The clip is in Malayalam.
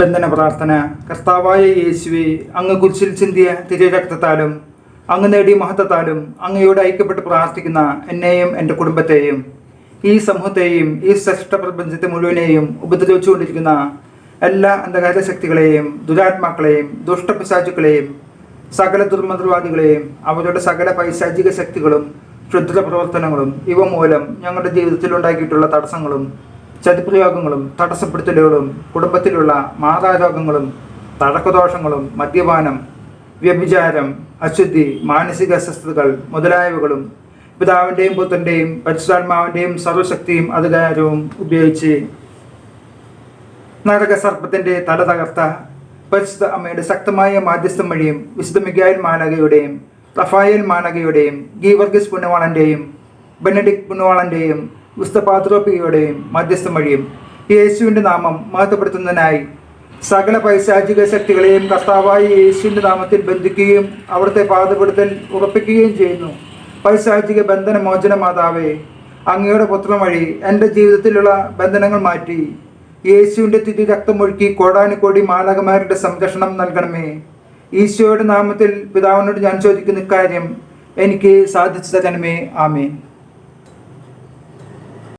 ബന്ധന പ്രാർത്ഥന. കർത്താവായ യേശുവേ, അങ്ങ് കുരിശിൽ ചിന്തിയ തിരുരക്തത്താലും അങ്ങ് നേടിയ മഹത്വത്താലും അങ്ങയോട് ഐക്യപ്പെട്ട് പ്രാർത്ഥിക്കുന്ന എന്നെയും എൻ്റെ കുടുംബത്തെയും ഈ സമൂഹത്തെയും ഈ ശ്രേഷ്ഠ പ്രപഞ്ചത്തെ മുഴുവനെയും ഉപദ്രവിച്ചുകൊണ്ടിരിക്കുന്ന എല്ലാ അന്ധകാര ശക്തികളെയും ദുരാത്മാക്കളെയും ദുഷ്ടപിശാചുക്കളെയും സകല ദുർമന്ത്രവാദികളെയും അവരുടെ സകല പൈശാചിക ശക്തികളും ക്ഷുദ്ര പ്രവർത്തനങ്ങളും ഇവ മൂലം ഞങ്ങളുടെ ജീവിതത്തിൽ ഉണ്ടാക്കിയിട്ടുള്ള തടസ്സങ്ങളും ചതിപ്രയോഗങ്ങളും തടസ്സപ്പെടുത്തലുകളും കുടുംബത്തിലുള്ള മാതാരോഗങ്ങളും തഴക്കദോഷങ്ങളും മദ്യപാനം വ്യഭിചാരം അശുദ്ധി മാനസിക അസ്വസ്ഥതകൾ മുതലായവകളും പിതാവിൻ്റെയും പുത്രൻ്റെയും പരിശുദ്ധാത്മാവിൻ്റെയും സർവശക്തിയും അധികാരവും ഉപയോഗിച്ച് നരക സർപ്പത്തിൻ്റെ തല തകർത്ത പരിശുദ്ധ അമ്മയുടെ ശക്തമായ മാധ്യസ്ഥം വഴിയും വിശുദ്ധ മിഖായേൽ മാലാഖയുടെയും റഫായേൽ മാലാഖയുടെയും ഗീവർഗീസ് പുണ്യവാളൻ്റെയും ബെനഡിക്ട് പുണ്യവാളൻ്റെയും വിശുദ്ധ പാത്രോപ്പിയുടെയും മധ്യസ്ഥം വഴിയും യേശുവിൻ്റെ നാമം മഹത്വപ്പെടുത്തുന്നതിനായി സകല പൈശാചിക ശക്തികളെയും കർത്താവായ യേശുവിൻ്റെ നാമത്തിൽ ബന്ധിക്കുകയും അവിടുത്തെ പാദപ്പെടുത്തൽ ഉറപ്പിക്കുകയും ചെയ്യുന്നു. പൈശാചിക ബന്ധന മോചന മാതാവേ, അങ്ങയുടെ പുത്രം വഴി എൻ്റെ ജീവിതത്തിലുള്ള ബന്ധനങ്ങൾ മാറ്റി യേശുവിൻ്റെ തിരി രക്തമൊഴുക്കി കോടാനുകോടി മാലാഖമാരുടെ സംരക്ഷണം നൽകണമേ. ഈശോയുടെ നാമത്തിൽ പിതാവിനോട് ഞാൻ ചോദിക്കുന്ന ഇക്കാര്യം എനിക്ക് സാധിച്ചു തരണമേ. ആമേൻ.